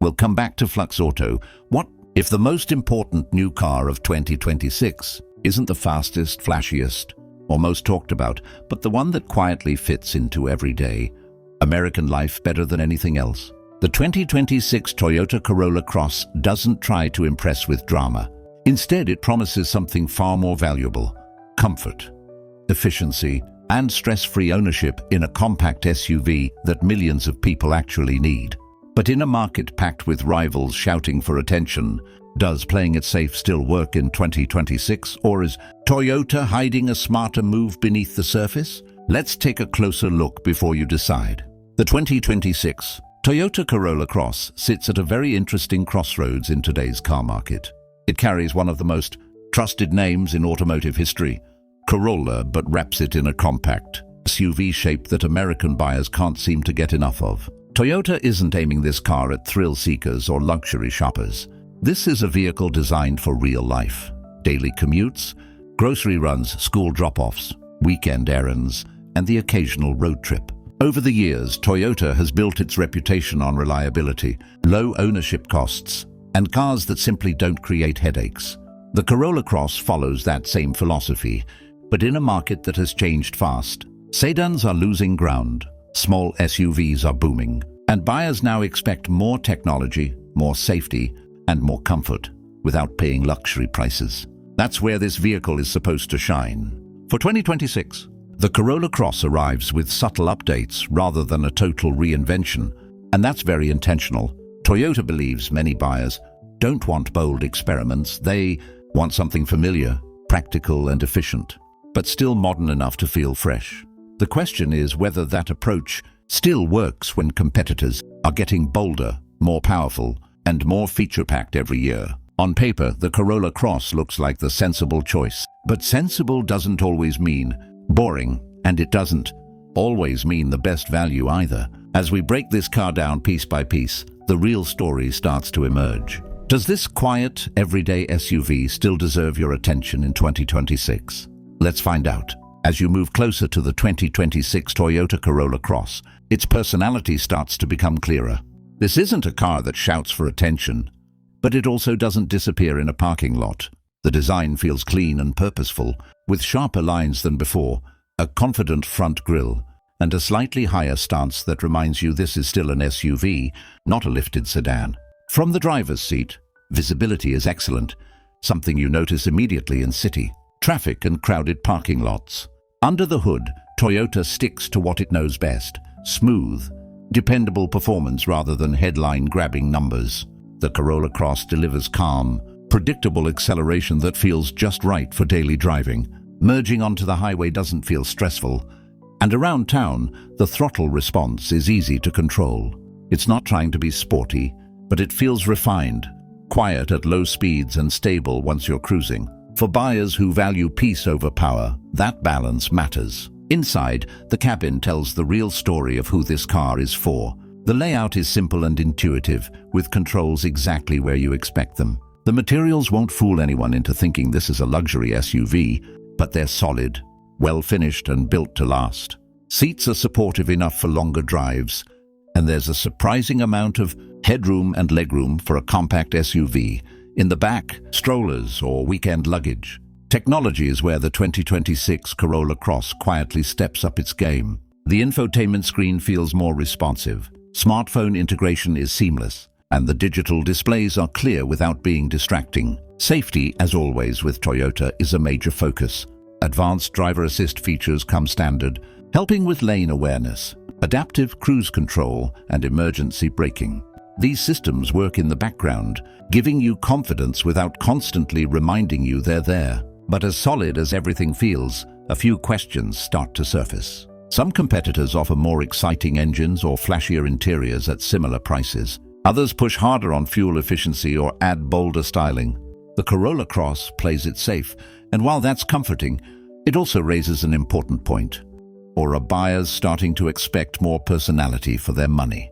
We'll come back to Flux Auto. What if the most important new car of 2026 isn't the fastest, flashiest, or most talked about, but the one that quietly fits into everyday American life better than anything else? The 2026 Toyota Corolla Cross doesn't try to impress with drama. Instead, it promises something far more valuable: comfort, efficiency, and stress-free ownership in a compact SUV that millions of people actually need. But in a market packed with rivals shouting for attention, does playing it safe still work in 2026, or is Toyota hiding a smarter move beneath the surface? Let's take a closer look before you decide. The 2026 Toyota Corolla Cross sits at a very interesting crossroads in today's car market. It carries one of the most trusted names in automotive history, Corolla, but wraps it in a compact SUV shape that American buyers can't seem to get enough of. Toyota isn't aiming this car at thrill seekers or luxury shoppers. This is a vehicle designed for real life: daily commutes, grocery runs, school drop-offs, weekend errands, and the occasional road trip. Over the years, Toyota has built its reputation on reliability, low ownership costs, and cars that simply don't create headaches. The Corolla Cross follows that same philosophy, but in a market that has changed fast. Sedans are losing ground, small SUVs are booming, and buyers now expect more technology, more safety, and more comfort without paying luxury prices. That's where this vehicle is supposed to shine. For 2026, the Corolla Cross arrives with subtle updates rather than a total reinvention, and that's very intentional. Toyota believes many buyers don't want bold experiments. They want something familiar, practical, and efficient, but still modern enough to feel fresh. The question is whether that approach still works when competitors are getting bolder, more powerful, and more feature-packed every year. On paper, the Corolla Cross looks like the sensible choice, but sensible doesn't always mean boring, and it doesn't always mean the best value either. As we break this car down piece by piece, the real story starts to emerge. Does this quiet, everyday SUV still deserve your attention in 2026? Let's find out. As you move closer to the 2026 Toyota Corolla Cross, its personality starts to become clearer. This isn't a car that shouts for attention, but it also doesn't disappear in a parking lot. The design feels clean and purposeful, with sharper lines than before, a confident front grille, and a slightly higher stance that reminds you this is still an SUV, not a lifted sedan. From the driver's seat, visibility is excellent, something you notice immediately in city traffic and crowded parking lots. Under the hood, Toyota sticks to what it knows best: smooth, dependable performance rather than headline-grabbing numbers. The Corolla Cross delivers calm, predictable acceleration that feels just right for daily driving. Merging onto the highway doesn't feel stressful, and around town, the throttle response is easy to control. It's not trying to be sporty, but it feels refined, quiet at low speeds and stable once you're cruising. For buyers who value peace over power, that balance matters. Inside, the cabin tells the real story of who this car is for. The layout is simple and intuitive, with controls exactly where you expect them. The materials won't fool anyone into thinking this is a luxury SUV, but they're solid, well-finished, and built to last. Seats are supportive enough for longer drives, and there's a surprising amount of headroom and legroom for a compact SUV. In the back, strollers or weekend luggage. Technology is where the 2026 Corolla Cross quietly steps up its game. The infotainment screen feels more responsive. Smartphone integration is seamless, and the digital displays are clear without being distracting. Safety, as always with Toyota, is a major focus. Advanced driver assist features come standard, helping with lane awareness, adaptive cruise control, and emergency braking. These systems work in the background, giving you confidence without constantly reminding you they're there. But as solid as everything feels, a few questions start to surface. Some competitors offer more exciting engines or flashier interiors at similar prices. Others push harder on fuel efficiency or add bolder styling. The Corolla Cross plays it safe, and while that's comforting, it also raises an important point. Or are buyers starting to expect more personality for their money?